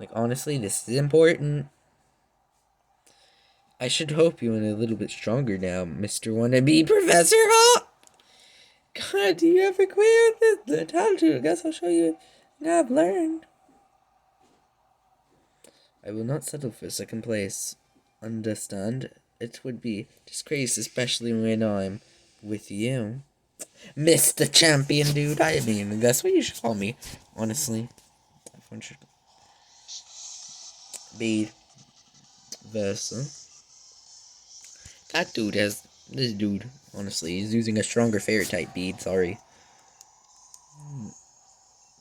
Like, honestly, this is important. I should hope you're a little bit stronger now, Mr. Wannabe Professor Hop! God, do you ever quit the tattoo? I guess I'll show you. Now I've learned. I will not settle for second place. Understand? It would be disgrace, especially when I'm with you. Mr. Champion, dude. I mean, that's what you should call me, honestly. Everyone should be versa. That dude has... This dude, honestly, he's using a stronger fairy type bead, sorry.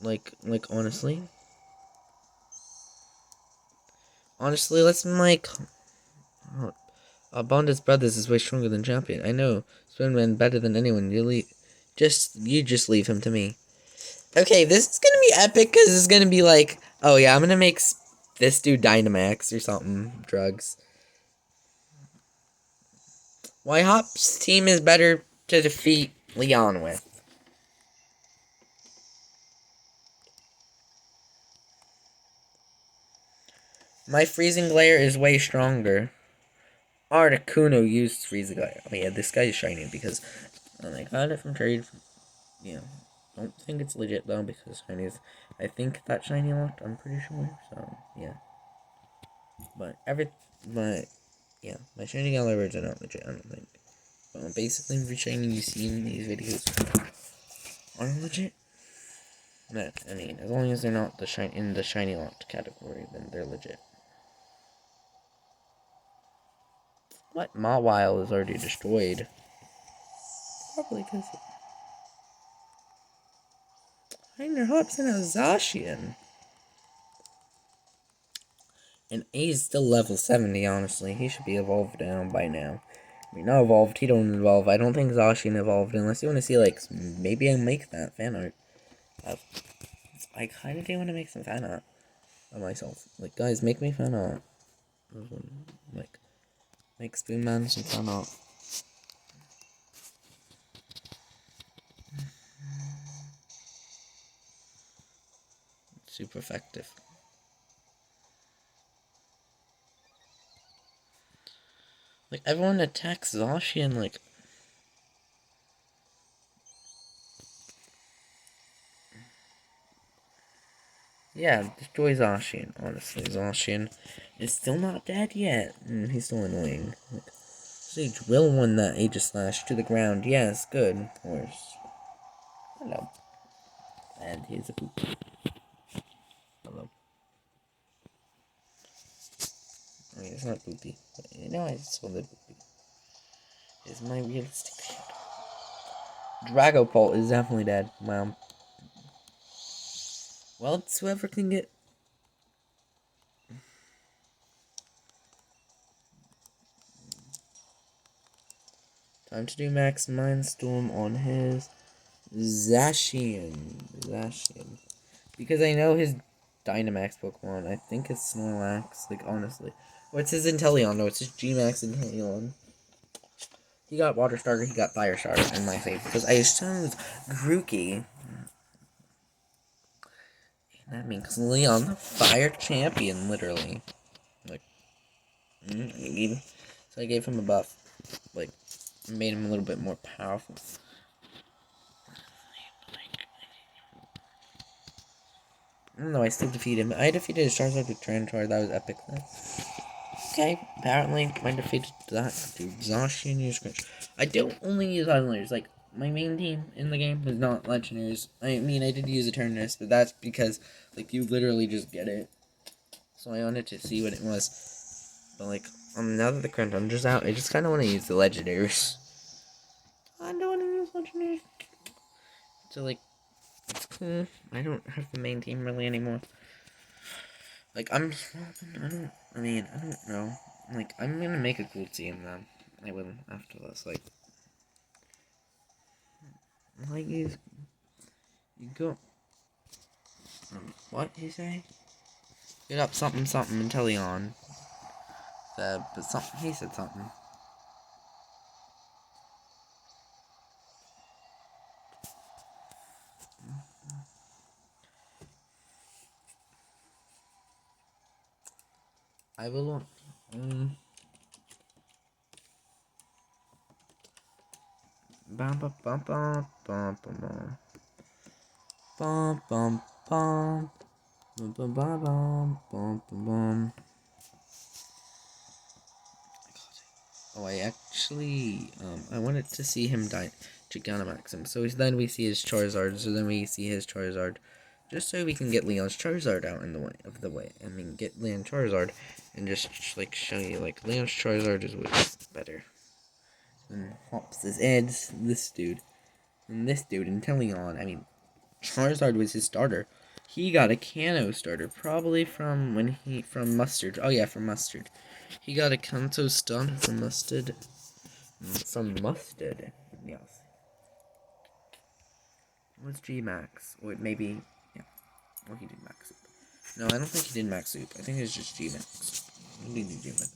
Honestly? Honestly, let's, Bonda's brothers is way stronger than Champion. I know. Swimman better than anyone. You just leave him to me. Okay, this is gonna be epic because it's gonna be like, oh yeah, I'm gonna make this dude Dynamax or something. Drugs. Why Hop's team is better to defeat Leon with? My Freezing Glare is way stronger. Articuno used Freezing Glare. Oh yeah, this guy is shiny because I got it from trade. Yeah. Don't think it's legit though because shinies. I think that shiny locked. I'm pretty sure. So yeah. But yeah, my shiny Galar are not legit. I don't think. But basically, every shiny you see in these videos are legit. But, I mean, as long as they're not in the shiny locked category, then they're legit. What? Mawile is already destroyed. Probably because Heiner hops in a Zacian. And A's still level 70, honestly. He should be evolved down by now. I mean, not evolved, he don't evolve. I don't think Zacian evolved unless you want to see, like, maybe I make that fan art. I kind of do want to make some fan art of myself. Like, guys, make me fan art. Like, make Spoonman some fan art. Super effective. Like, everyone attacks Zacian, like... Yeah, destroy Zacian, honestly. Zacian is still not dead yet. He's still annoying. Like, Sage will win that Aegis Slash to the ground. Yes, good. Of course. Hello. And here's a poop. Hello. I mean, it's not poopy. But, you know, I just called it poopy. It's my realistic shit. Dragopult is definitely dead. Wow. Well, it's whoever can get... Time to do Max Mindstorm on his Zacian. Because I know his Dynamax Pokemon. I think it's Snorlax. Like, honestly. What's his Inteleon? No, it's his G-Max Inteleon. He got Water Starter, he got Fire Starter in my favorite. Because I assumed it was Grookey. That means Leon, the Fire Champion, literally. Like, so I gave him a buff. Like, made him a little bit more powerful. No, I still defeated him. I defeated his Charizard with Tyranitar. That was epic. Okay, apparently I defeated that dude. Zacian use Scratch. I don't only use Islanders. Like, my main team in the game is not Legendaries. I mean, I did use Eternatus, but that's because, like, you literally just get it. So I wanted to see what it was. But, like, now that the current Hunter's out, I just kind of want to use the Legendaries. I don't want to use Legendaries. So, like, it's cool. I don't have the main team really anymore. Like, I don't know. Like, I'm gonna make a cool team, then. I will, after this, like, you go, what did you say? Get up something until Leon said, but he said something. I will. Bum bum bum bum bum bum bum bum bum bum bum bum bum bum bum. Oh, I actually, I wanted to see him die Gigantamax him. So then we see his Charizard, so then we see his Charizard. Just so we can get Leon's Charizard out in the way of the way. I mean, get Leon's Charizard and just, like, show you, like, Leon's Charizard is way better. And Hops is this dude. And this dude, and Leon, I mean, Charizard was his starter. He got a Kanto starter, probably from Mustard. Oh yeah, from Mustard. He got a Kanto starter from Mustard. Yes. What's G Max? Or maybe, yeah. Well, he did Max Soup. No, I don't think he did Max Soup. I think it's just G Max. I think he did G Max.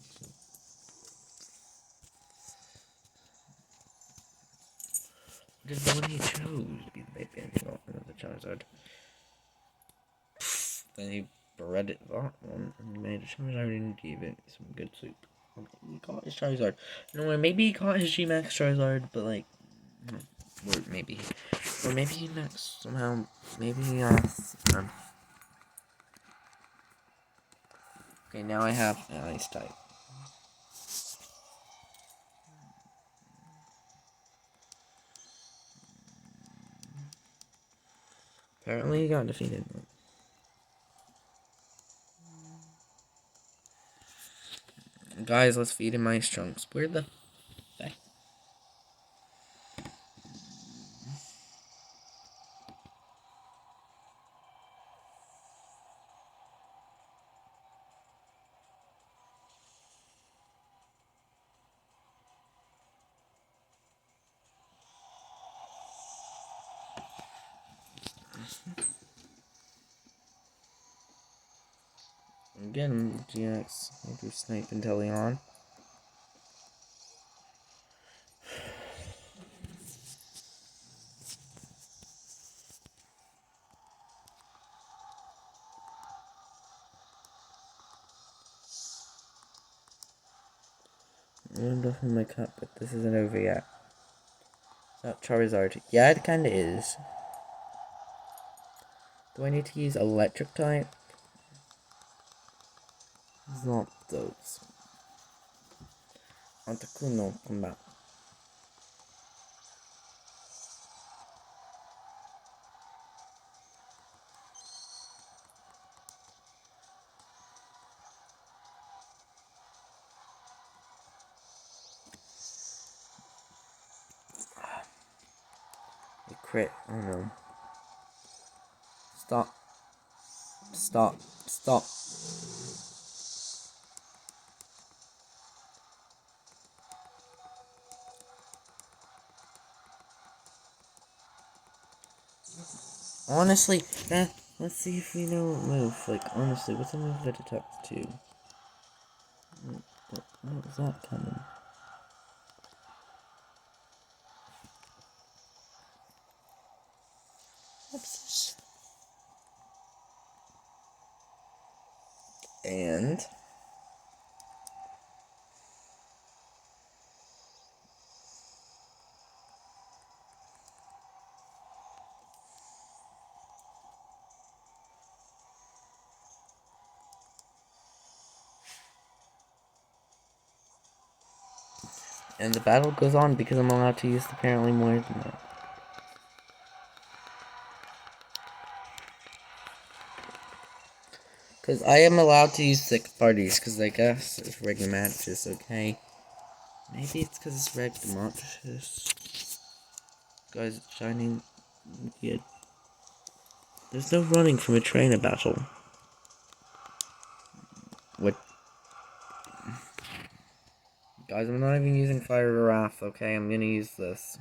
Which is the one he chose to be the baby animal of the Charizard. Then he bred it that one and made a Charizard and gave it some good soup. He caught his Charizard. No, maybe he caught his G Max Charizard, but like, or maybe he maxed somehow. Maybe he Okay, now I have an ice type. Apparently, he got defeated. Guys, let's feed him ice chunks. Where the heck? Again, GX. Maybe Snipe and Teleon. I'm in my cup, but this isn't over yet. It's not Charizard. Yeah, it kinda is. Do I need to use electric type? It's not those. Antakuno, come back. A crit. Oh no. Stop. Stop. Stop. Honestly, let's see if we know what move. Like, honestly, what's a move that attacks 2? What was that coming? Oops. And the battle goes on because I'm allowed to use apparently more than that. Because I am allowed to use 6 parties, because I guess it's regular matches, okay? Maybe it's because it's regular matches. Guys, it's shining weird. There's no running from a trainer battle. What? Guys, I'm not even using Fire Wrath, okay? I'm gonna use this.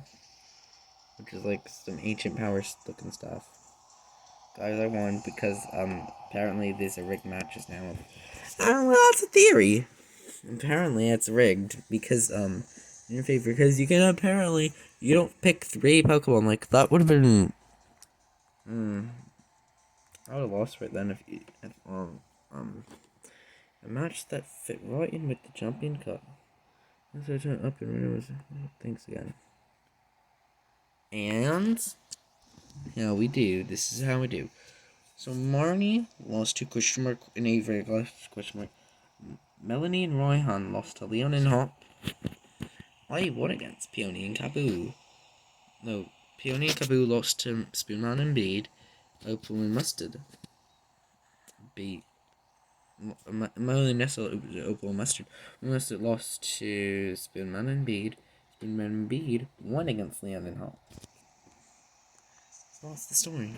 Which is like some ancient power looking stuff. Guys, I won because, apparently these are rigged matches now. I don't know, that's a theory. Apparently it's rigged because, in your favor, because you can apparently, you don't pick 3 Pokemon, like, that would have been, I would have lost right then if A match that fit right in with the champion cup. So I turn up and winners. Thanks again. And yeah, we do. This is how we do. So Marnie lost to question mark and Avery lost question mark. Melanie and Royhan lost to Leon and Hop. I won against Peony and Kaboo. No, Peony and Kaboo lost to Spoonman and Bede. Opal and Mustard beat Melanie Nestle, Opal and Mustard. Mustard lost to Spoonman and Bede. Spoonman and Bede won against Leon and Hop. So that's the story.